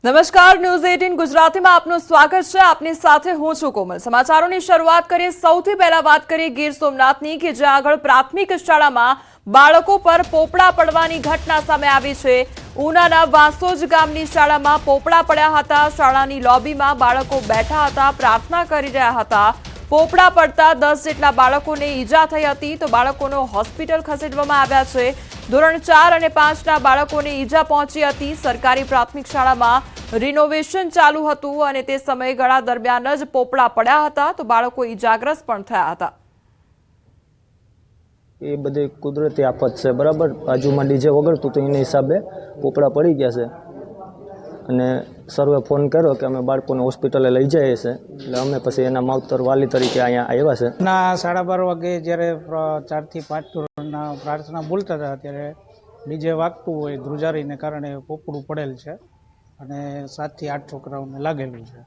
નમસ્કાર, ન્યૂઝ 18 ગુજરાતીમાં આપનું સ્વાગત છે। આપની સાથે હું છું કોમલ। સમાચારોની શરૂઆત કરીએ। સૌથી પહેલા વાત કરીએ ગીર સોમનાથની કે જ્યાં આગળ પ્રાથમિક શાળામાં બાળકો પર પોપડા પડવાની ઘટના સામે આવી છે। ઉનાના વાંસોજ ગામની શાળામાં પોપડા પડ્યા હતા। શાળાની લોબીમાં બાળકો બેઠા હતા, પ્રાર્થના કરી રહ્યા હતા। પોપડા પડતા 10 જેટલા બાળકોને ઈજા થઈ હતી તો બાળકોને હોસ્પિટલ ખસેડવામાં આવ્યા છે। ધોરણ 4 અને 5ના બાળકોને ઈજા પહોંચી હતી। સરકારી પ્રાથમિક શાળામાં રિનોવેશન ચાલુ હતું અને તે સમયગાળા દરમિયાન જ પોપડા પડ્યા હતા તો બાળકો ઈજાગ્રસ્ત પણ થયા હતા। એ બધી કુદરતી આફત છે, બરાબર। બાજુમાં ડીજે વગરતું તો એના હિસાબે પોપડા પડી ગયા છે અને સર્વે ફોન કર્યો કે અમે બાળકોને હોસ્પિટલે લઈ જઈએ છીએ, એટલે અમે પછી એના માવતર વાલી તરીકે અહીંયા આવ્યા છે। ના 12:30 વાગે જ્યારે 4 થી 5 ધોરણના પ્રાર્થના બોલતા હતા ત્યારે ડીજે વાગતું હોય ધ્રુજારીને કારણે પોપડું પડેલ છે અને 7 થી 8 છોકરાઓને લાગેલું છે।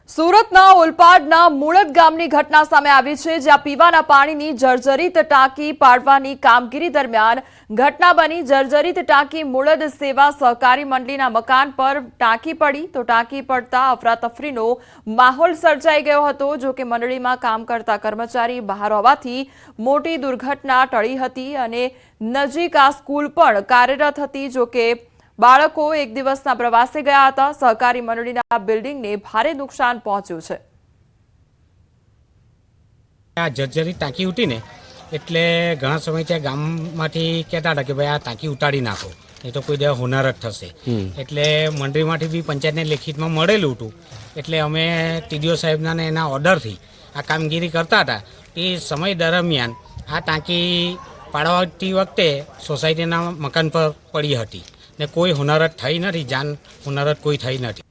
સુરતના ઓલપાડના મુળદ ગામની ઘટના સામે આવી છે જ્યાં પીવાના પાણીની જર્જરિત ટાંકી પાડવાની કામગીરી દરમિયાન ઘટના બની। જર્જરિત ટાંકી મુળદ સેવા સહકારી મંડળીના મકાન પર ટાંકી પડી તો ટાંકી પડતા અફરાતફરીનો માહોલ સર્જાઈ ગયો હતો। જો કે મંડળીમાં કામ કરતા કર્મચારી બહાર હોવાથી મોટી દુર્ઘટના ટળી હતી અને નજીક આ સ્કૂલ પણ કાર્યરત હતી। જો કે બાળકો એક દિવસના પ્રવાસે ગયા હતા। સહકારી મંડળીના બિલ્ડિંગને ભારે નુકસાન પહોંચ્યું છે। આ જર્જરી ટાંકી ઉઠી ને એટલે ઘણા સમયથી ગામમાંથી કહેતા હતા કે ભાઈ આ ટાંકી ઉતારી નાખો, નહીં તો કોઈ દેવા હોનાર જ થશે। એટલે મંડળીમાંથી બી પંચાયતને લેખિતમાં મળેલું હતું એટલે અમે ટીડીઓ સાહેબના ને એના ઓર્ડરથી આ કામગીરી કરતા હતા। એ સમય દરમિયાન આ ટાંકી પાડવાતી વખતે સોસાયટીના મકાન પર પડી હતી ને કોઈ હોનારત થઈ નથી, જાન હોનારત કોઈ થઈ નથી।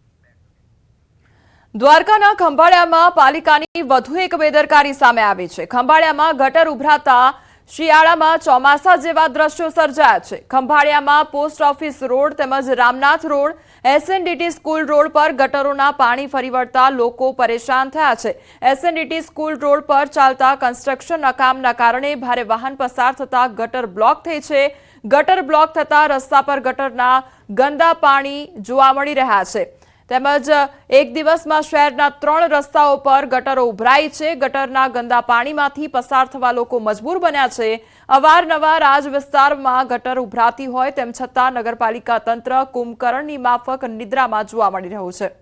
દ્વારકાના ખંભાળિયામાં પાલિકાની વધુ એક બેદરકારી સામે આવી છે। ખંભાળિયામાં ગટર ઉભરાતા શિયાળામાં ચોમાસા જેવા દ્રશ્યો સર્જાયા છે। ખંભાળિયામાં પોસ્ટ ઓફિસ રોડ તેમજ રામનાથ રોડ, એસએનડીટી સ્કૂલ રોડ પર ગટરોના પાણી ફરી વળતા લોકો પરેશાન થયા છે। એસએનડીટી સ્કૂલ રોડ પર ચાલતા કન્સ્ટ્રક્શનના કામના કારણે ભારે વાહન પસાર થતા ગટર બ્લોક થઈ છે। ગટર બ્લોક થતા રસ્તા પર ગટરના ગંદા પાણી જોવા મળી રહ્યા છે તેમજ એક દિવસમાં શહેરના 3 રસ્તાઓ પર ગટરો ઉભરાઈ છે। ગટરના ગંદા પાણીમાંથી પસાર થવા લોકો મજબૂર બન્યા છે। અવારનવાર આ જ વિસ્તારમાં ગટર ઉભરાતી હોય તેમ છતાં નગરપાલિકા તંત્ર કુંભકર્ણની માફક નિદ્રામાં જોવા મળી રહ્યું છે।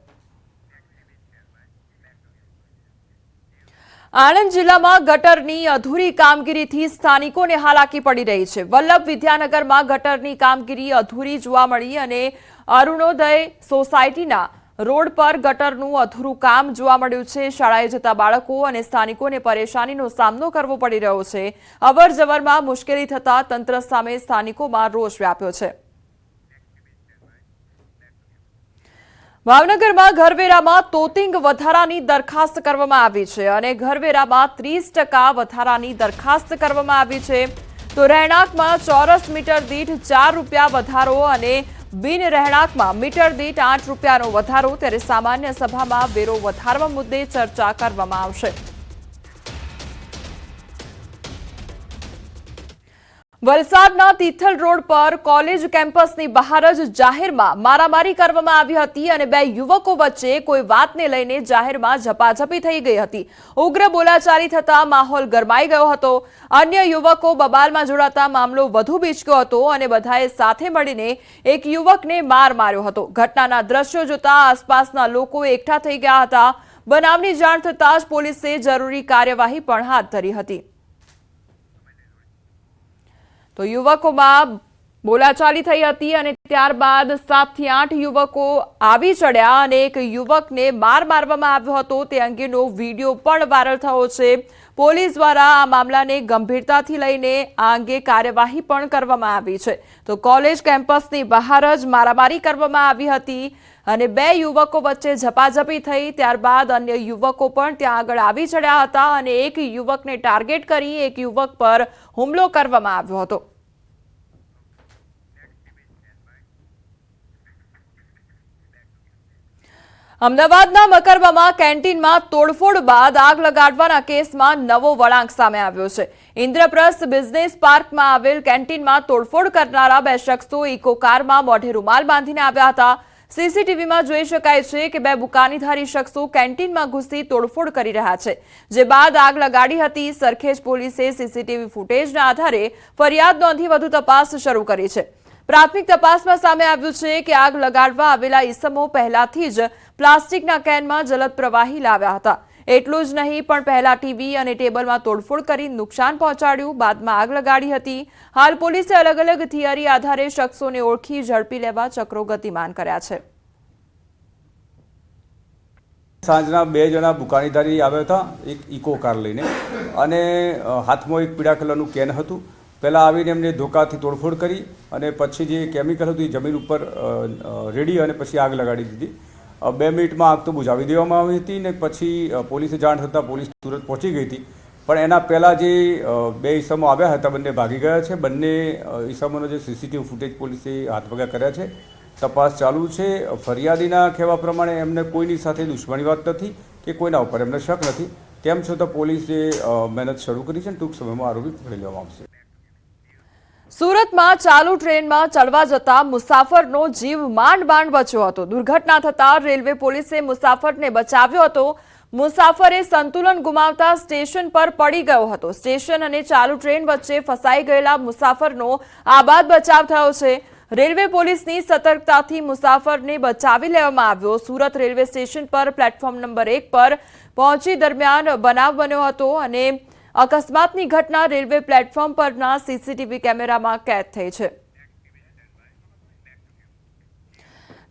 આણંદ જિલ્લામાં ગટરની અધૂરી કામગીરીથી સ્થાનિકોને હાલાકી પડી રહી છે। વલ્લભ વિદ્યાનગરમાં ગટરની કામગીરી અધૂરી જોવા મળી અને અરુણોદય સોસાયટીના રોડ પર ગટરનું અધૂરું કામ જોવા મળ્યું છે। શાળાએ જતા બાળકો અને સ્થાનિકોને પરેશાનીનો સામનો કરવો પડી રહ્યો છે। અવરજવરમાં મુશ્કેલી થતા તંત્ર સામે સ્થાનિકોમાં રોષ વ્યાપ્યો છે। ભાવનગરમાં ઘરવેરામાં તોતિંગ વધારાની દરખાસ્ત કરવામાં આવી છે અને ઘરવેરામાં 30% વધારાની દરખાસ્ત કરવામાં આવી છે તો રહેણાંકમાં ચોરસ મીટર દીઠ 4 રૂપિયા વધારો અને બિન રહેણાંકમાં મીટર દીઠ 8 રૂપિયાનો વધારો। ત્યારે સામાન્ય સભામાં વેરો વધારવા મુદ્દે ચર્ચા કરવામાં આવશે। વલસાડના તિથલ રોડ પર કોલેજ કેમ્પસની બહાર જ જાહેરમાં મારામારી કરવામાં આવી હતી અને 2 યુવકો વચ્ચે કોઈ વાતને લઈને જાહેરમાં ઝપાઝપી થઈ ગઈ હતી। ઉગ્ર બોલાચાલી થતા માહોલ ગરમાઈ ગયો હતો। અન્ય યુવકો બબાલમાં જોડાતા મામલો વધુ બીચક્યો હતો અને બધાએ સાથે મળીને એક યુવકને માર માર્યો હતો। ઘટનાના દ્રશ્યો જોતા આસપાસના લોકો એકઠા થઈ ગયા હતા। બનાવની જાણ થતાં જ પોલીસે જરૂરી કાર્યવાહી પણ હાથ ધરી હતી। તો યુવકોમાં બોલાચાલી થઈ હતી અને ત્યારબાદ 7 થી 8 યુવકો આવી ચડ્યા અને એક યુવકને માર મારવામાં આવ્યો હતો। તે અંગેનો વિડીયો પણ વાયરલ થયો છે। પોલીસ દ્વારા આ મામલાને ગંભીરતાથી લઈને આ અંગે કાર્યવાહી પણ કરવામાં આવી છે। તો કોલેજ કેમ્પસની બહાર જ મારામારી કરવામાં આવી હતી અને 2 યુવકો વચ્ચે ઝપાઝપી થઈ। ત્યારબાદ અન્ય યુવકો પણ ત્યાં આગળ આવી ચડ્યા હતા અને એક યુવકને ટાર્ગેટ કરી એક યુવક પર હુમલો કરવામાં આવ્યો હતો। અમદાવાદના મકરબામાં કેન્ટીનમાં તોડફોડ બાદ આગ લગાડવાના કેસમાં નવો વળાંક સામે આવ્યો છે। ઇન્દ્રપ્રસ્થ બિઝનેસ પાર્કમાં આવેલ કેન્ટીનમાં તોડફોડ કરનારા 2 શખ્સો ઇકો કારમાં મોઢે રૂમાલ બાંધીને આવ્યા હતા। સીસીટીવીમાં જોઈ શકાય છે કે બે બુકાનીધારી શખ્સો કેન્ટીનમાં ઘૂસી તોડફોડ કરી રહ્યા છે, જે બાદ આગ લગાડી હતી. સરખેજ પોલીસે સીસીટીવી ફૂટેજના આધારે ફરિયાદ નોંધી વધુ તપાસ શરૂ કરી છે. પ્રાથમિક તપાસમાં સામે આવ્યું છે કે આગ લગાડવા આવેલા ઈસમો પહેલાથી જ પ્લાસ્ટિકના કેનમાં જલદ પ્રવાહી લાવ્યા હતા. એટલું જ નહીં પણ પહેલા ટીવી અને ટેબલમાં તોડફોડ કરી નુકસાન પહોંચાડ્યું, બાદમાં આગ લગાડી હતી. હાલ પોલીસે અલગ અલગ થિયરી આધારે શખ્સોને ઓળખી ઝડપી લેવા ચક્રો ગતિમાન કર્યા છે. સાંજના 2 જણા બુકાનીધારી આવ્યા હતા એક ઇકો કાર લઈને, અને હાથમાં એક પીળા કલરનું કેન હતું. પહેલાં આવીને એમને ધોકાથી તોડફોડ કરી અને પછી જે કેમિકલ હતું એ જમીન ઉપર રેડી અને પછી આગ લગાડી દીધી. 2 મિનિટમાં આગ તો બુઝાવી દેવામાં આવી હતી ને પછી પોલીસે જાણ થતાં પોલીસ તુરંત પહોંચી ગઈ હતી. પણ એના પહેલાં જે 2 ઈસમો આવ્યા હતા બંને ભાગી ગયા છે. બંને ઈસમોનો જે સીસીટીવી ફૂટેજ પોલીસે હાથવગા કર્યા છે. તપાસ ચાલુ છે. ફરિયાદીના કહેવા પ્રમાણે એમને કોઈની સાથે દુશ્મની વાત નથી કે કોઈના ઉપર એમને શક નથી. તેમ છતાં પોલીસે મહેનત શરૂ કરી છે અને ટૂંક સમયમાં આરોપી પકડી લેવામાં આવશે. સુરતમાં ચાલુ ટ્રેનમાં ચડવા જતા મુસાફરનો જીવ માંડ બચ્યો હતો. દુર્ઘટના થતા રેલવે પોલીસે મુસાફરને બચાવ્યો હતો. મુસાફરે સંતુલન ગુમાવતા સ્ટેશન પર પડી ગયો હતો. સ્ટેશન અને ચાલુ ટ્રેન વચ્ચે ફસાઈ ગયેલા મુસાફરનો આબાદ બચાવ થયો છે. રેલવે પોલીસની સતર્કતાથી મુસાફરને બચાવી લેવામાં આવ્યો. સુરત રેલવે સ્ટેશન પર પ્લેટફોર્મ નંબર 1 પર પહોંચી દરમિયાન બનાવ બન્યો હતો અને અકસ્માતની ઘટના રેલવે પ્લેટફોર્મ પરના સીસીટીવી કેમેરામાં કેદ થઈ છે.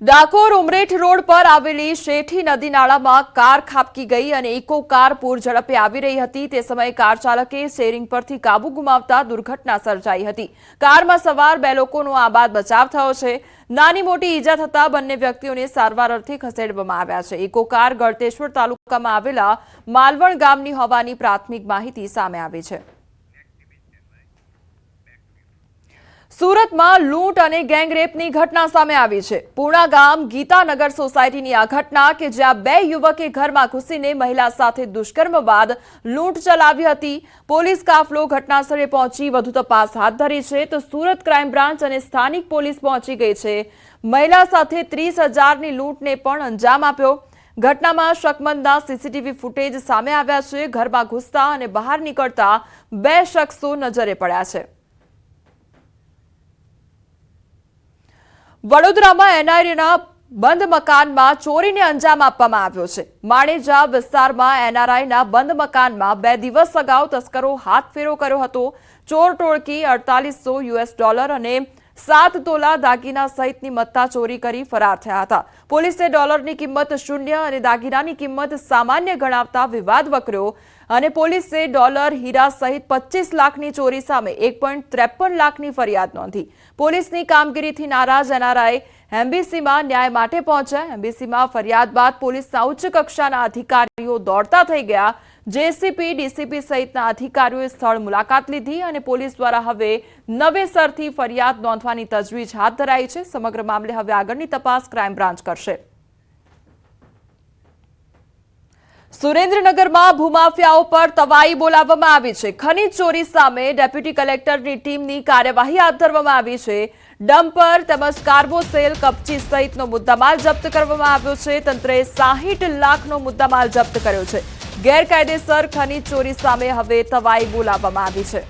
ડાકોર ઉમરેઠ રોડ પર આવેલી શેઠી નદી નાળામાં કાર ખાબકી ગઈ અને ઇકો કાર પૂર ઝડપે આવી રહી હતી. તે સમયે કાર ચાલકે સ્ટીયરિંગ પરથી કાબુ ગુમાવતા દુર્ઘટના સર્જાઈ હતી. કારમાં સવાર 2 લોકોનો આબાદ બચાવ થયો છે. નાની મોટી ઈજા થતા બંને વ્યક્તિઓને સારવાર અર્થે ખસેડવામાં આવ્યા છે. ઇકો કાર ગળતેશ્વર તાલુકામાં આવેલા માલવણ ગામની હોવાની પ્રાથમિક માહિતી સામે આવી છે. સુરતમાં લૂંટ અને ગેંગરેપની ઘટના સામે આવી છે. પૂર્ણા ગામ ગીતાનગર સોસાયટીની આ ઘટના કે જ્યાં 2 યુવકે ઘરમાં ઘૂસીને મહિલા સાથે દુષ્કર્મ બાદ લૂંટ ચલાવી હતી. પોલીસ કાફલો ઘટનાસ્થળે પહોંચી વધુ તપાસ હાથ ધરી છે તો સુરત ક્રાઇમ બ્રાન્ચ અને સ્થાનિક પોલીસ પહોંચી ગઈ છે. મહિલા સાથે 30,000ની લૂંટને પણ અંજામ આપ્યો. ઘટનામાં શકમંદના સીસીટીવી ફૂટેજ સામે આવ્યા છે. ઘરમાં ઘૂસતા અને બહાર નીકળતા 2 શખ્સો નજરે પડ્યા છે. વડોદરામાં એનઆરઆઈના બંધ મકાનમાં ચોરીને અંજામ આપવામાં આવ્યો છે. માણેજા વિસ્તારમાં એનઆરઆઈના બંધ મકાનમાં 2 દિવસ અગાઉ તસ્કરો હાથફેરો કર્યો હતો. ચોર ટોળકી $4800 અને 7 તોલા દાગીના સહિતની મત્તા ચોરી કરી ફરાર થયા હતા. પોલીસે ડોલરની કિંમત 0 અને દાગીનાની કિંમત સામાન્ય ગણાવતા વિવાદ વકર્યો અને પોલીસે ડોલર, હીરા સહિત 25 લાખની ચોરી સામે 1.53 લાખની ફરિયાદ નોંધી. પોલીસની કામગીરીથી નારાજ એનઆરઆઈ એમ્બેસીમાં ન્યાય માટે પહોંચ્યા. એમ્બેસીમાં ફરિયાદ બાદ પોલીસના ઉચ્ચ કક્ષાના અધિકારીઓ દોડતા થઈ ગયા. જેસીપી, ડીસીપી સહિતના અધિકારીઓએ સ્થળ મુલાકાત લીધી અને પોલીસ દ્વારા હવે નવેસરથી ફરિયાદ નોંધવાની તજવીજ હાથ ધરાઈ છે. સમગ્ર મામલે હવે આગળની તપાસ ક્રાઇમ બ્રાન્ચ કરશે. સુરેન્દ્રનગરમાં ભૂમાફિયાઓ પર તવાઈ બોલાવવામાં આવી છે. ખનીજ ચોરી સામે ડેપ્યુટી કલેક્ટરની ટીમની કાર્યવાહી હાથ ધરવામાં આવી છે. ડમ્પર તેમજ કાર્બોસેલ, કપચી સહિતનો મુદ્દામાલ જપ્ત કરવામાં આવ્યો છે. તંત્રે 60 લાખનો મુદ્દામાલ જપ્ત કર્યો છે. ગેરકાયદેસર ખનીજ ચોરી સામે હવે તવાઈ બોલાવવામાં આવી છે.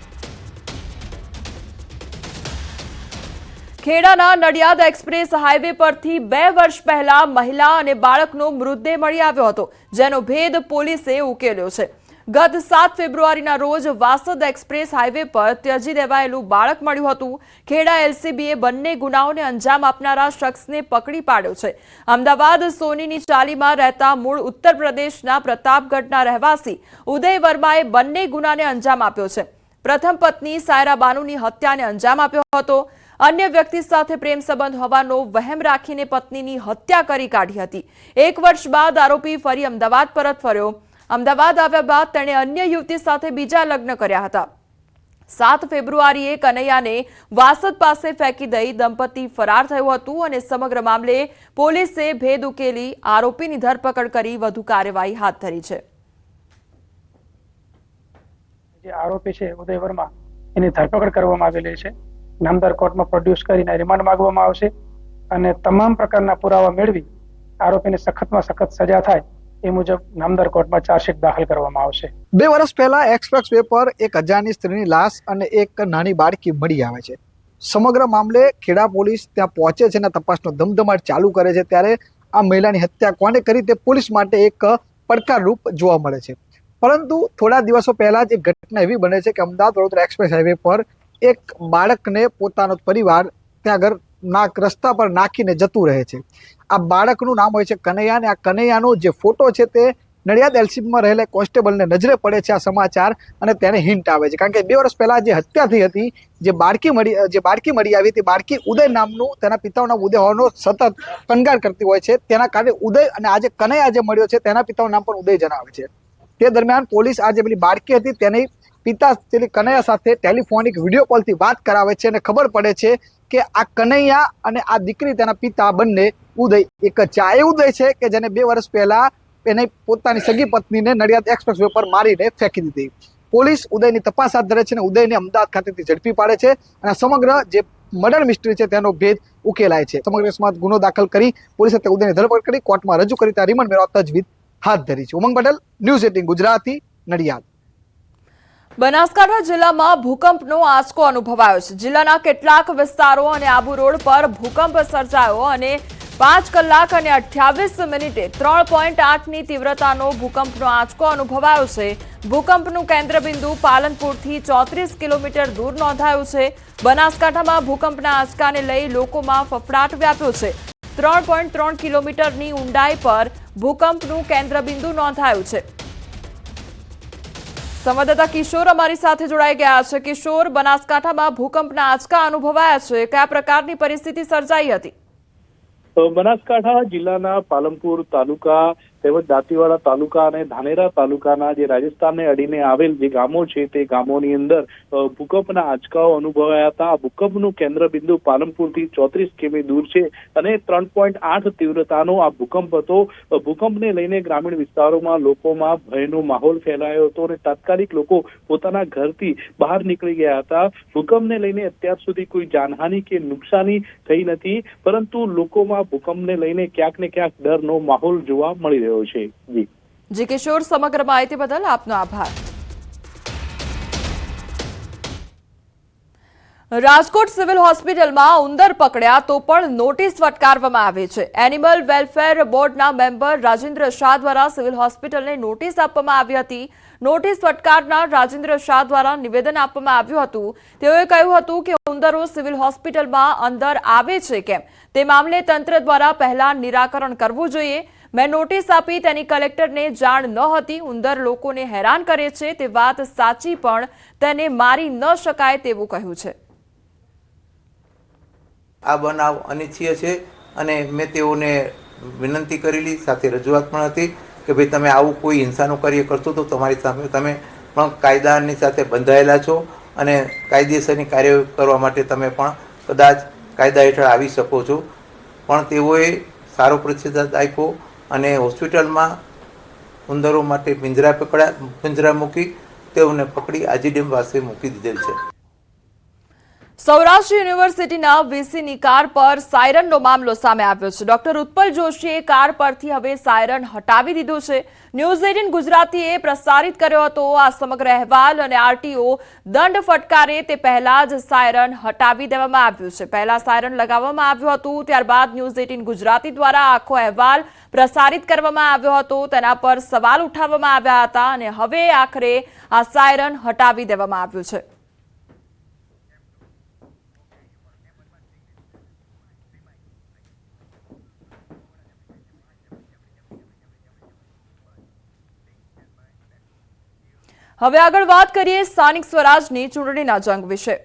ખેડાના નડિયાદ એક્સપ્રેસ હાઈવે પરથી 2 વર્ષ પહેલા મહિલા અને બાળકનો મૃતદેહ મળી આવ્યો હતો, જેનો ભેદ પોલીસે ઉકેલ્યો છે. ગત 7 ફેબ્રુઆરીના રોજ વાસદ એક્સપ્રેસ હાઈવે પર ત્યજી દેવાયેલું બાળક મળ્યું હતું. ખેડા એલસીબીએ બંને ગુનાઓને અંજામ આપનારા શખ્સને પકડી પાડ્યો છે. અમદાવાદ સોનીની ચાલીમાં રહેતા મૂળ ઉત્તર પ્રદેશના પ્રતાપગઢના રહેવાસી ઉદય વર્માએ બંને ગુનાને અંજામ આપ્યો છે. પ્રથમ પત્ની સાયરા બાનુની હત્યાને અંજામ આપ્યો હતો. અન્ય વ્યક્તિ સાથે પ્રેમ સંબંધ હોવાનો વહેમ રાખીને પત્નીની હત્યા કરી કાઢી હતી. 1 વર્ષ બાદ આરોપી ફરી અમદાવાદ પરત ફર્યો. અમદાવાદ આવ્યા બાદ તેણે અન્ય યુવતી સાથે બીજા લગ્ન કર્યા હતા. 7 ફેબ્રુઆરીએ કનૈયાને વાસદ પાસે ફેંકી દઈ દંપતી ફરાર થયું હતું અને સમગ્ર મામલે પોલીસે ભેદ ઉકેલી આરોપીની ધરપકડ કરી વધુ કાર્યવાહી હાથ ધરી છે. જે આરોપી છે ઉદય વર્મા, એની ધરપકડ કરવામાં આવેલી છે. નામદાર કોર્ટમાં પ્રોડ્યુસ કરીને રિમાન્ડ માંગવામાં આવશે અને તમામ પ્રકારના પુરાવા મેળવી આરોપીને સખતમાં સખત સજા થાય એ મુજબ નામદાર કોર્ટમાં ચાર્જશીટ દાખલ કરવામાં આવશે. 2 વર્ષ પહેલા એક્સપ્રેસ વે પર એક અજાણી સ્ત્રીની લાશ અને એક નાની બાળકી મળી આવે છે. સમગ્ર મામલે ખેડા પોલીસ ત્યાં પહોંચે છે અને તપાસનો ધમધમાટ ચાલુ કરે છે. ત્યારે આ મહિલાની હત્યા કોને કરી તે પોલીસ માટે એક પડકારરૂપ જોવા મળે છે. પરંતુ થોડા દિવસો પહેલા જ એક ઘટના એવી બને છે કે અમદાવાદ વડોદરા એક્સપ્રેસ હાઈવે પર એક બાળકને પોતાનો પરિવાર ત્યાં આગળ રસ્તા પર નાખીને જતું રહે છે. આ બાળકનું નામ હોય છે કનૈયા, અને આ કનૈયાનો જે ફોટો છે તે નડિયાદ એલસીબીમાં રહેલા કોન્સ્ટેબલને નજરે પડે છે આ સમાચાર, અને તેને હિન્ટ આવે છે. કારણ કે 2 વર્ષ પહેલા જે હત્યા થઈ હતી, જે બાળકી મળી આવી હતી, બાળકી ઉદય નામનું, તેના પિતાનું નામ ઉદય હોવાનો સતત કનગાર કરતી હોય છે. તેના કારણે ઉદય, અને આજે કનૈયા જે મળ્યો છે તેના પિતાનું નામ પણ ઉદય જણાવે છે. તે દરમિયાન પોલીસ આ જે પેલી બાળકી હતી તેની પિતા કનૈયા સાથે ટેલિફોનિક વિડીયો કોલથી વાત કરાવે છે, અને ખબર પડે છે કે આ કનૈયા અને આ દીકરી, તેના પિતા બંને ઉદય એક જ છે. આ એ ઉદય છે કે જેને 2 વર્ષ પહેલા એને પોતાની સગી પત્નીને નડિયાદ એક્સપ્રેસ વે પર મારીને ફેંકી દીધી. પોલીસ ઉદયની તપાસ હાથ ધરે છે અને ઉદયને અમદાવાદ ખાતેથી ઝડપી પાડે છે, અને સમગ્ર જે મર્ડર મિસ્ટ્રી છે તેનો ભેદ ઉકેલાય છે. સમગ્ર કેસમાં ગુનો દાખલ કરી પોલીસે ઉદયની ધરપકડ કરી કોર્ટમાં રજૂ કરી ત્યાં રિમાન્ડ મેળવવા તજવીજ હાથ ધરી છે. ઉમંગ પટેલ, ન્યૂઝ 18 ગુજરાતી, નડિયાદ. બનાસકાંઠા જિલ્લામાં ભૂકંપનો આંચકો અનુભવાયો છે. જિલ્લાના કેટલાક વિસ્તારો અને આબુ રોડ પર ભૂકંપ સર્જાયો અને 5 કલાક અને 28 મિનિટે 3.8ની તીવ્રતાનો ભૂકંપનો આંચકો અનુભવાયો છે. ભૂકંપનું કેન્દ્રબિંદુ પાલનપુરથી 34 કિલોમીટર દૂર નોંધાયું છે. બનાસકાંઠામાં ભૂકંપના આંચકાને લઈ લોકોમાં ફફડાટ વ્યાપ્યો છે. 3.3 કિલોમીટરની ઊંડાઈ પર ભૂકંપનું કેન્દ્રબિંદુ નોંધાયું છે. સંવાદદાતા કિશોર અમારી સાથે જોડાઈ ગયા છે. કિશોર, બનાસકાંઠામાં ભૂકંપના આંચકા અનુભવાયા છે, કયા પ્રકારની પરિસ્થિતિ સર્જાઈ હતી? બનાસકાંઠા જિલ્લાના પાલનપુર તાલુકા તેમજ દાંતીવાડા તાલુકા અને ધાનેરા તાલુકાના જે રાજસ્થાનને અડીને આવેલ જે ગામો છે તે ગામોની અંદર ભૂકંપના આંચકાઓ અનુભવાયા હતા. આ ભૂકંપનું કેન્દ્રબિંદુ પાલનપુરથી 34 કિમી દૂર છે અને 3.8 તીવ્રતાનો આ ભૂકંપ હતો. ભૂકંપને લઈને ગ્રામીણ વિસ્તારોમાં લોકોમાં ભયનો માહોલ ફેલાયો હતો અને તાત્કાલિક લોકો પોતાના ઘરથી બહાર નીકળી ગયા હતા. ભૂકંપને લઈને અત્યાર સુધી કોઈ જાનહાનિ કે નુકસાની થઈ નથી, પરંતુ લોકોમાં ભૂકંપને લઈને ક્યાંક ને ક્યાંક ડરનો માહોલ જોવા મળી રહ્યો છે. જી કિશોર, સમગ્ર માહિતી બદલ આપનો આભાર. રાજકોટ સિવિલ હોસ્પિટલમાં ઉંદર પકડ્યા તો પણ નોટિસ ફટકારવામાં આવી છે. એનિમલ વેલફેર બોર્ડના મેમ્બર રાજેન્દ્ર શાહ દ્વારા સિવિલ હોસ્પિટલને નોટિસ આપવામાં આવી હતી. નોટિસ ફટકારનાર રાજેન્દ્ર શાહ દ્વારા નિવેદન આપવામાં આવ્યું હતું. તેઓએ કહ્યું હતું કે ઉંદરો સિવિલ હોસ્પિટલમાં અંદર આવે છે કેમ તે મામલે તંત્ર દ્વારા પહેલા નિરાકરણ કરવું જોઈએ. મેં નોટિસ આપી, તેની કલેક્ટરને જાણ ન હતી. ઉંદર લોકોને હેરાન કરે છે તે વાત સાચી, પણ તેને મારી ન શકાય તેવું કહ્યું છે. આ બનાવ અનિચ્છનીય છે અને મેં તેઓને વિનંતી કરેલી, સાથે રજૂઆત પણ હતી કે ભાઈ તમે આવું કોઈ હિંસાનું કાર્ય કરશો તો તમારી સામે તમે પણ કાયદાની સાથે બંધાયેલા છો અને કાયદેસરની કાર્યવાહી કરવા માટે તમે પણ કદાચ કાયદા હેઠળ આવી શકો છો. પણ તેઓએ સારો પ્રતિસાદ આપ્યો અને હોસ્પિટલમાં ઉંદરો માટે પિંજરા મૂકી તેઓને પકડી આજીડેમ પાસે મૂકી દીધેલ છે. સૌરાષ્ટ્ર યુનિવર્સિટીના વીસીની કાર પર સાયરનનો મામલો સામે આવ્યો છે. ડોક્ટર ઉત્પલ જોશીએ કાર પરથી હવે સાયરન હટાવી દીધો છે. ન્યૂઝ 18 ગુજરાતીએ પ્રસારિત કર્યો હતો આ સમગ્ર અહેવાલ, અને આરટીઓ દંડ ફટકારે તે પહેલા જ સાયરન હટાવી દેવામાં આવ્યું છે. પહેલા સાયરન લગાવવામાં આવ્યું હતું, ત્યારબાદ ન્યૂઝ 18 ગુજરાતી દ્વારા આખો અહેવાલ પ્રસારિત કરવામાં આવ્યો હતો. તેના પર સવાલ ઉઠાવવામાં આવ્યા હતા અને હવે આખરે આ સાયરન હટાવી દેવામાં આવ્યું છે. હવે આગળ વાત કરીએ સ્થાનિક સ્વરાજની ચૂંટણીના જંગ વિશે.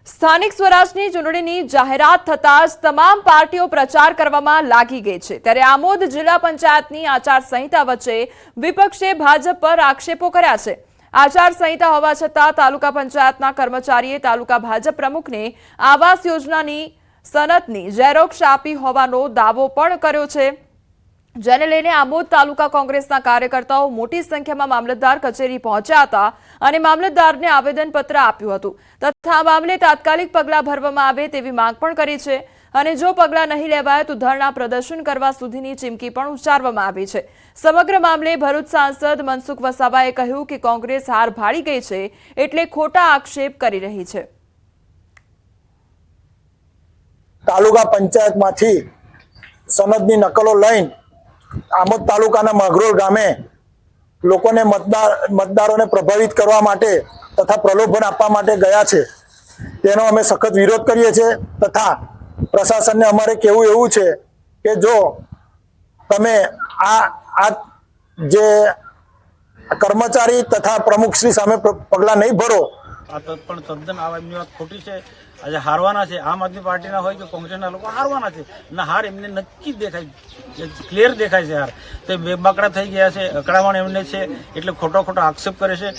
સ્થાનિક સ્વરાજની ચૂંટણીની જાહેરાત થતાં જ તમામ પાર્ટીઓ પ્રચાર કરવામાં લાગી ગઈ છે. ત્યારે આમોદ જિલ્લા પંચાયતની આચારસંહિતા વચ્ચે વિપક્ષે ભાજપ પર આક્ષેપો કર્યા છે. આચારસંહિતા હોવા છતાં તાલુકા પંચાયતના કર્મચારીએ તાલુકા ભાજપ પ્રમુખને આવાસ યોજનાની સનદની ઝેરોક્ષ આપી હોવાનો દાવો પણ કર્યો છે. જેને લઈને આમોદ તાલુકા કોંગ્રેસના કાર્યકર્તાઓ મોટી સંખ્યામાં મામલતદાર કચેરી પહોંચ્યા હતા અને મામલતદારને આવેદનપત્ર આપ્યું હતું તથા આ મામલે તાત્કાલિક પગલાં ભરવામાં આવે તેવી માંગ પણ કરી છે અને જો પગલાં નહીં લેવાય તો ધરણા પ્રદર્શન કરવા સુધીની ચીમકી પણ ઉચ્ચારવામાં આવી છે। સમગ્ર મામલે ભરૂચ સાંસદ મનસુખ વસાવાએ કહ્યું કે કોંગ્રેસ હાર ભાળી ગઈ છે એટલે ખોટા આક્ષેપ કરી રહી છે। તાલુકા પંચાયતમાંથી સનદની નકલો લઈને આમોદ તાલુકાના મગરોળ ગામે લોકોને મતદારોને પ્રભાવિત કરવા માટે તથા પ્રલોભન આપવા માટે ગયા છે, તેનો અમે સખત વિરોધ કરીએ છીએ તથા પ્રશાસનને અમારે કહેવું એવું છે કે જો તમે આ જે કર્મચારી તથા પ્રમુખશ્રી સામે પગલાં નહીં ભરો આ તો પણ તદ્દન આ એમની વાત ખોટી છે। આજે હારવાના છે, આમ આદમી પાર્ટીના હોય કે કોંગ્રેસના લોકો હારવાના છે અને હાર એમને નક્કી દેખાય, ક્લિયર દેખાય છે હાર। તે બેબાકડા થઈ ગયા છે, અકળામણ એમને છે એટલે ખોટો આક્ષેપ કરે છે।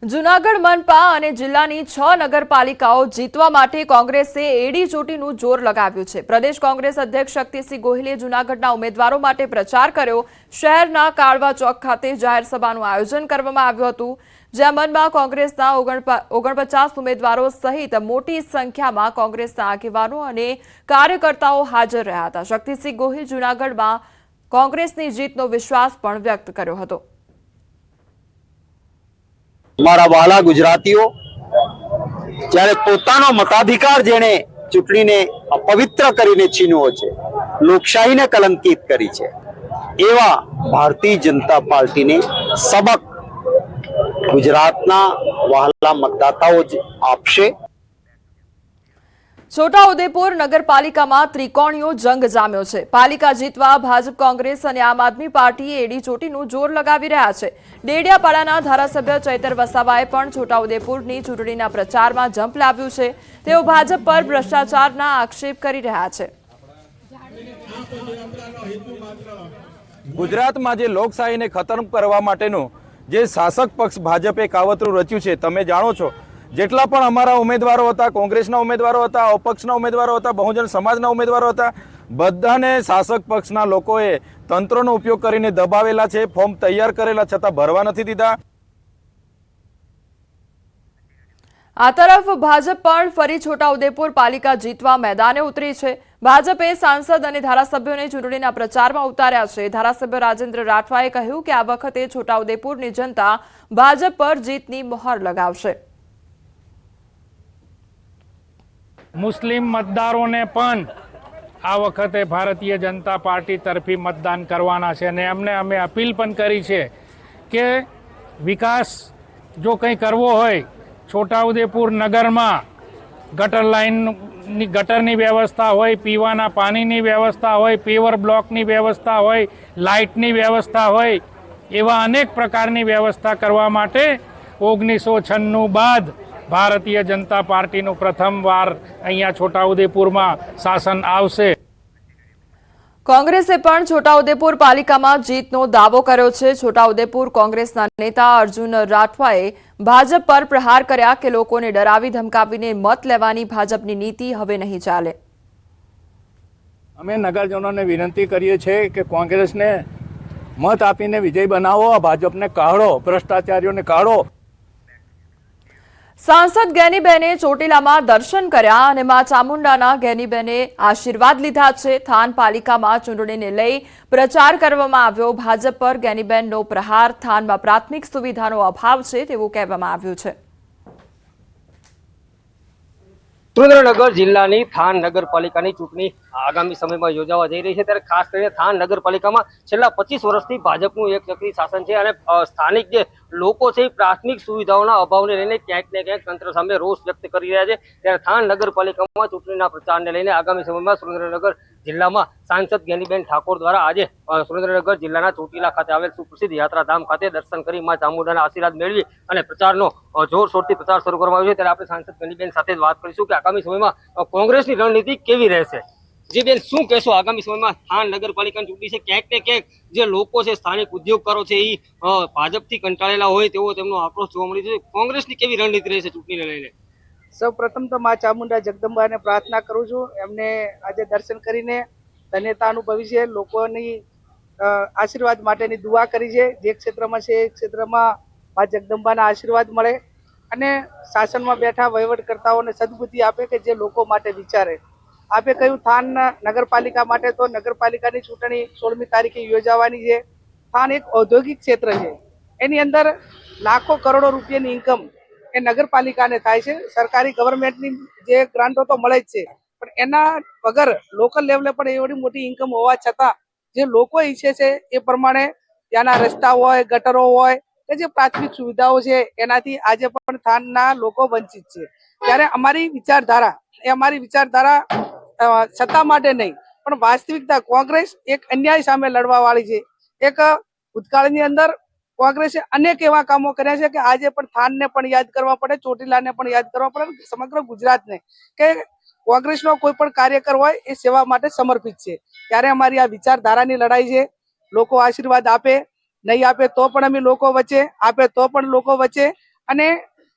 જૂનાગઢ મનપા અને જિલ્લાની 6 નગરપાલિકાઓ જીતવા માટે કોંગ્રેસે એડી ચોટીનું જોર લગાવ્યું છે। પ્રદેશ કોંગ્રેસ અધ્યક્ષ શક્તિસિંહ ગોહિલે જૂનાગઢના ઉમેદવારો માટે પ્રચાર કર્યો। શહેરના કાળવા ચોક ખાતે જાહેર સભાનું આયોજન કરવામાં આવ્યું હતું, જ્યાં મનમાં કોંગ્રેસના 49 ઉમેદવારો સહિત મોટી સંખ્યામાં કોંગ્રેસના આગેવાનો અને કાર્યકર્તાઓ હાજર રહ્યા હતા। શક્તિસિંહ ગોહિલ જૂનાગઢમાં કોંગ્રેસની જીતનો વિશ્વાસ પણ વ્યક્ત કર્યો હતો। મારા વહાલા ગુજરાતીઓ, જ્યારે પોતાનો મતાધિકાર જેણે ચૂંટણીને અપવિત્ર કરીને છીનવો છે, લોકશાહીને કલંકિત કરી છે, એવા ભારતીય જનતા પાર્ટીને સબક ગુજરાતના વહાલા મતદાતાઓ જ આપશે। છોટાઉદેપુર નગરપાલિકામાં ત્રિકોણીયો જંગ જામ્યો છે। પાલિકા જીતવા ભાજપ, કોંગ્રેસ અને આમ આદમી પાર્ટીએ એડી ચોટીનું જોર લગાવી રહ્યા છે। ડેડિયાપાડાના ધારાસભ્ય ચૈતર વસાવાએ પણ છોટાઉદેપુરની ચૂંટણીના પ્રચારમાં જંપ લાવ્યું છે। તેઓ ભાજપ પર ભ્રષ્ટાચારના આક્ષેપ કરી રહ્યા છે। ગુજરાતમાં જે લોકશાહીને ખતમ કરવા માટેનું જે શાસક પક્ષ ભાજપે કાવતરું રચ્યું છે, તમે જાણો છો, જેટલા પણ અમારા ઉમેદવારો હતા, કોંગ્રેસના ઉમેદવારો હતા, અપક્ષના ઉમેદવારો હતા, બહુજન સમાજના ઉમેદવારો હતા, બધાને શાસક પક્ષના લોકોએ તંત્રનો ઉપયોગ કરીને દબાવેલા છે। ફોર્મ તૈયાર કરેલા છતાં ભરવા નથી દીધા। આ તરફ ભાજપ પણ ફરી છોટાઉદેપુર પાલિકા જીતવા મેદાને ઉતરી છે। ભાજપે સાંસદ અને ધારાસભ્યોને ચૂંટણીના પ્રચારમાં ઉતાર્યા છે। ધારાસભ્ય રાજેન્દ્ર રાઠવાએ કહ્યું કે આ વખતે છોટાઉદેપુરની જનતા ભાજપ પર જીતની મહોર લગાવશે। મુસ્લિમ મતદારોને પણ આ વખતે ભારતીય જનતા પાર્ટી તરફી મતદાન કરવાના છે અને એમને અમે અપીલ પણ કરી છે કે વિકાસ જો કંઈ કરવો હોય, છોટાઉદેપુર નગરમાં ગટરની વ્યવસ્થા હોય, પીવાના પાણીની વ્યવસ્થા હોય, પેવર બ્લોકની વ્યવસ્થા હોય, લાઇટની વ્યવસ્થા હોય, એવા અનેક પ્રકારની વ્યવસ્થા કરવા માટે 1996 બાદ ભારતીય જનતા પાર્ટીનું પ્રથમવાર અહીંયા છોટાઉદેપુરમાં શાસન આવશે। કોંગ્રેસે પણ છોટાઉદેપુર પાલિકામાં જીતનો દાવો કર્યો છે। છોટાઉદેપુર કોંગ્રેસના નેતા અર્જુન રાઠવાએ ભાજપ પર પ્રહાર કર્યા કે લોકોને ડરાવી ધમકાવીને મત લેવાની ભાજપની નીતિ હવે નહીં ચાલે। અમે નગરજનોને વિનંતી કરીએ છીએ કે કોંગ્રેસને મત આપીને વિજય બનાવો, ભાજપને કાઢો, ભ્રષ્ટાચારીઓને કાઢો। સાંસદ ગેનીબેને ચોટીલામાં દર્શન કર્યા અને મા ચામુંડાના ગેનીબેને આશીર્વાદ લીધા છે। થાન પાલિકામાં ચૂંટણીને લઈ પ્રચાર કરવામાં આવ્યો। ભાજપ પર ગેનીબેનનો પ્રહાર, થાનમાં પ્રાથમિક સુવિધાનો અભાવ છે તેવું કહેવામાં આવ્યું છે। સુરેન્દ્રનગર જિલ્લાની થાન નગરપાલિકાની ચૂંટણી આગામી સમયમાં યોજાવા જઈ રહી છે, ત્યારે ખાસ કરીને થાન નગરપાલિકામાં છેલ્લા 25 વર્ષથી ભાજપનું એક ચક્રી શાસન છે અને સ્થાનિક જે લોકો છે એ પ્રાથમિક સુવિધાઓના અભાવને લઈને ક્યાંક ને ક્યાંક તંત્ર સામે રોષ વ્યક્ત કરી રહ્યા છે। ત્યારે થાન નગરપાલિકામાં ચૂંટણીના પ્રચારને લઈને આગામી સમયમાં સુરેન્દ્રનગર જિલ્લામાં સાંસદ ગેનીબેન ઠાકોર દ્વારા આજે સુરેન્દ્રનગર જિલ્લાના ચોટીલા ખાતે આવેલ સુપ્રસિદ્ધ યાત્રાધામ ખાતે દર્શન કરી મા ચામુંડાના આશીર્વાદ મેળવી અને પ્રચારનો જોરશોરથી પ્રચાર શરૂ કરવામાં આવ્યો છે। ત્યારે આપણે સાંસદ ગેનીબેન સાથે વાત કરીશું કે આગામી સમયમાં કોંગ્રેસની રણનીતિ કેવી રહેશે। જી બેન, શું કહેશો આગામી સમયમાં થાન નગરપાલિકાની ચૂંટણી છે, ક્યાંક ને ક્યાંક જે લોકો છે, સ્થાનિક ઉદ્યોગકારો છે, એ ભાજપથી કંટાળેલા હોય તેવો તેમનો આક્રોશ જોવા મળી છે। કોંગ્રેસની કેવી રણનીતિ રહેશે ચૂંટણીને લઈને? સૌ પ્રથમ તો મા ચામુંડા જગદંબાને પ્રાર્થના કરું છું, એમને આજે દર્શન કરીને ધન્યતા અનુભવી છે, લોકોની આશીર્વાદ માટેની દુઆ કરી છે. જે ક્ષેત્રમાં છે એ ક્ષેત્રમાં મા જગદંબાના આશીર્વાદ મળે અને શાસનમાં બેઠા વહીવટકર્તાઓને સદબુદ્ધિ આપે કે જે લોકો માટે વિચારે. આપે કહ્યું થાન નગરપાલિકા માટે તો નગરપાલિકાની ચૂંટણી 16મી તારીખે યોજાવાની છે. થાન એક ઔદ્યોગિક ક્ષેત્ર છે, એની અંદર લાખો કરોડો રૂપિયાની ઇન્કમ એ નગરપાલિકાને થાય છે. સરકારી ગવર્મેન્ટની જે ગ્રાન્ટો તો મળે જ છે, પણ એના વગર લોકલ લેવલે પણ એવડી મોટી ઇન્કમ હોવા છતાં જે લોકો ઈચ્છે છે એ પ્રમાણે ત્યાંના રસ્તા હોય, ગટરો હોય કે જે પ્રાથમિક સુવિધાઓ છે એનાથી આજે પણ થાનના લોકો વંચિત છે. ત્યારે અમારી વિચારધારા સત્તા માટે નહીં પણ વાસ્તવિકતા, કોંગ્રેસ એક અન્યાય સામે લડવા વાળી છે. એક ભૂતકાળની અંદર કોંગ્રેસે અનેક એવા કામો કર્યા છે કે આજે પણ થાનને પણ યાદ કરવા પડે, ચોટીલાને પણ યાદ કરવા પડે, સમગ્ર ગુજરાતને, કે કોંગ્રેસનો કોઈ પણ કાર્યકર હોય એ સેવા માટે સમર્પિત છે. ત્યારે અમારી આ વિચારધારાની લડાઈ છે. લોકો આશીર્વાદ આપે, નહીં આપે તો પણ અમે લોકો વચ્ચે, આપે તો પણ લોકો વચ્ચે. અને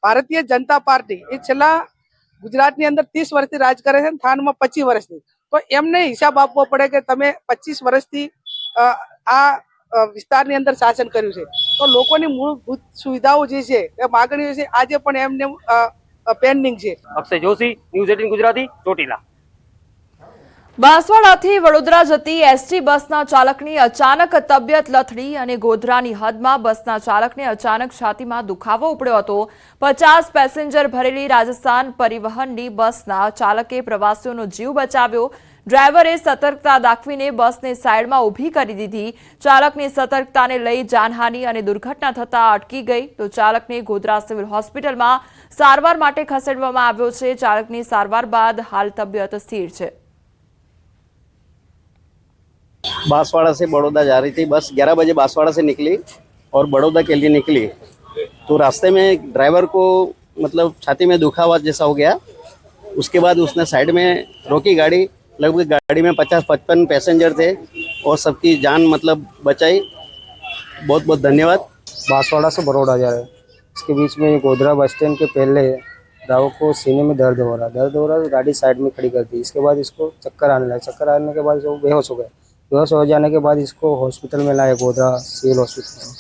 ભારતીય જનતા પાર્ટી એ છેલ્લા ગુજરાતની અંદર 30 વર્ષથી રાજ કરે છે, થાનમાં 25 વર્ષથી. તો એમને હિસાબ આપવો પડે કે તમે 25 વર્ષથી આ વિસ્તારની અંદર શાસન કર્યું છે, તો લોકોની મૂળભૂત સુવિધાઓ જે છે એ માગણીઓ છે આજે પણ એમને પેન્ડિંગ છે. અક્ષય જોશી, ન્યૂઝ 18 ગુજરાતી, ચોટીલા. બાંસવાડાથી વડોદરા જતી એસટી બસના ચાલકની અચાનક તબિયત લથડી અને ગોધરાની હદમાં બસના ચાલકને અચાનક છાતીમાં દુખાવો ઉપડ્યો હતો. 50 પેસેન્જર ભરેલી રાજસ્થાન પરિવહનની બસના ચાલકે પ્રવાસીઓનો જીવ બચાવ્યો. ડ્રાઈવરે સતર્કતા દાખવીને બસને સાઈડમાં ઊભી કરી દીધી. ચાલકની સતર્કતાને લઈ જાનહાનિ અને દુર્ઘટના થતા અટકી ગઈ. તો ચાલકને ગોધરા સિવિલ હોસ્પિટલમાં સારવાર માટે ખસેડવામાં આવ્યો છે. ચાલકની સારવાર બાદ હાલ તબિયત સ્થિર છે. बांसवाड़ा से बड़ौदा जा रही थी बस, 11 बजे बांसवाड़ा से निकली और बड़ौदा के लिए निकली, तो रास्ते में ड्राइवर को मतलब छाती में दुखावा जैसा हो गया. उसके बाद उसने साइड में रोकी गाड़ी. लगभग गाड़ी में 50-55 पैसेंजर थे और सबकी जान मतलब बचाई. बहुत बहुत धन्यवाद. बांसवाड़ा से बड़ौदा जा रहे हैं, इसके बीच में गोधरा बस स्टैंड के पहले ड्राइवर को सीने में दर्द हो रहा है, गाड़ी साइड में खड़ी कर दी. इसके बाद इसको चक्कर आने लगा. चक्कर आने के बाद वो बेहोश हो गए. बेहोश हो जाने के बाद इसको हॉस्पिटल में लाया, गोधरा सिविल हॉस्पिटल.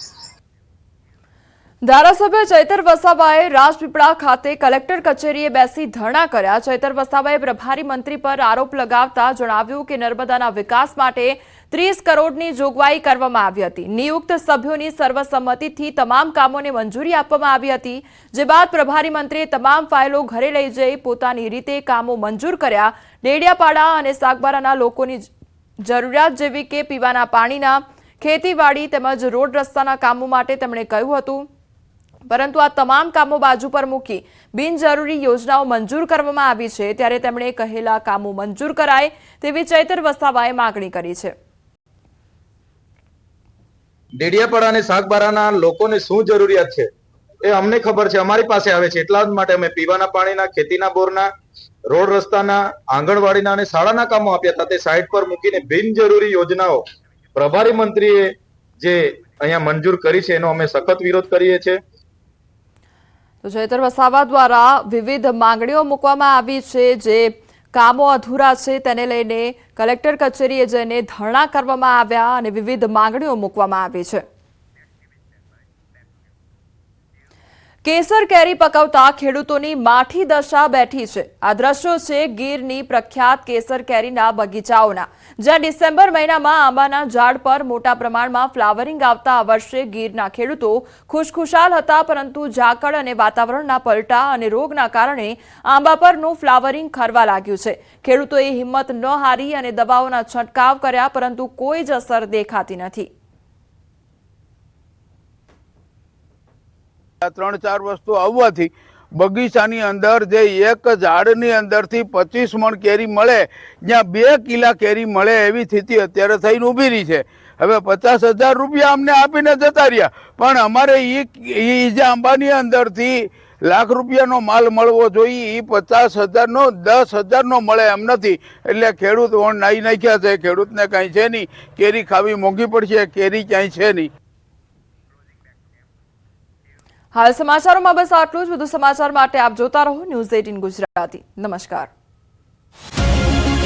ધારાસભ્ય ચૈતર વસાવાએ રાજપીપળા ખાતે કલેક્ટર કચેરીએ બેસી ધરણા કર્યા. ચૈતર વસાવાએ પ્રભારી મંત્રી પર આરોપ લગાવતા જણાવ્યું કે નર્મદાના વિકાસ માટે 30 કરોડની જોગવાઈ કરવામાં આવી હતી. નિયુક્ત સભ્યોની સર્વસંમતિથી તમામ કામોને મંજૂરી આપવામાં આવી હતી. જે બાદ પ્રભારી મંત્રીએ તમામ ફાઇલો ઘરે લઈ જઈ પોતાની રીતે કામો મંજૂર કર્યા. ડેડિયાપાડા અને સાગબારાના લોકોની જરૂરિયાત જેવી કે પીવાના પાણીના, ખેતીવાડી તેમજ રોડ રસ્તાના કામો માટે તેમણે કહ્યું હતું. પરંતુ આ તમામ કામો બાજુ પર મૂકી બિનજરૂરી યોજનાઓ મંજૂર કરવામાં આવી છે. ત્યારે તેમણે કહેલા કામો મંજૂર કરાય તેવી ચૈતર વસાવાએ માંગણી કરી છે. ડેડિયાપાડા અને સાગબારાના લોકોને શું જરૂરિયાત છે એ અમને ખબર છે, અમારી પાસે આવે છે. એટલા જ માટે અમે પીવાના પાણીના, ખેતીના બોરના, રોડ રસ્તાના, આંગણવાડીના અને શાળાના કામો આપ્યા હતા. તે સાઈડ પર મૂકીને બિનજરૂરી યોજનાઓ પ્રભારી મંત્રીએ જે અહીંયા મંજૂર કરી છે એનો અમે સખત વિરોધ કરીએ છીએ. તો ચૈતર વસાવા દ્વારા વિવિધ માંગણીઓ મૂકવામાં આવી છે. જે કામો અધૂરા છે તેને લઈને કલેક્ટર કચેરીએ જઈને ધરણા કરવામાં આવ્યા અને વિવિધ માંગણીઓ મૂકવામાં આવી છે. કેસર કેરી પકવતા ખેડૂતોની માઠી દશા બેઠી છે. આ દ્રશ્યો છે ગીરની પ્રખ્યાત કેસર કેરીના બગીચાઓના, જ્યાં ડિસેમ્બર મહિનામાં આંબાના ઝાડ પર મોટા પ્રમાણમાં ફ્લાવરિંગ આવતા આ વર્ષે ગીરના ખેડૂતો ખુશખુશાલ હતા. પરંતુ ઝાકળ અને વાતાવરણના પલટા અને રોગના કારણે આંબા પરનું ફ્લાવરિંગ ખરવા લાગ્યું છે. ખેડૂતોએ હિંમત ન હારી અને દવાઓના છંટકાવ કર્યા, પરંતુ કોઈ જ અસર દેખાતી નથી. 3-4 વસ્તુ આવવાથી બગીચાની અંદર જે એક ઝાડની અંદરથી 25 મણ કેરી મળે, જ્યાં 2 કિલા કેરી મળે એવી સ્થિતિ અત્યારે થઈને ઊભી રહી છે. હવે 50,000 રૂપિયા અમને આપીને જતા રહ્યા, પણ અમારે એ જે આંબાની અંદરથી લાખ રૂપિયાનો માલ મળવો જોઈએ એ 50,000નો 10,000નો મળે એમ નથી. એટલે ખેડૂત વણ નાઈ નાખ્યા છે. ખેડૂતને કાંઈ છે નહીં, કેરી ખાવી મોંઘી પડશે, કેરી ક્યાંય છે નહીં. હાલ સમાચારોમાં બસ આટલું જ. વધુ સમાચાર માટે આપ જોતા રહો ન્યૂઝ 18 ગુજરાતી. નમસ્કાર.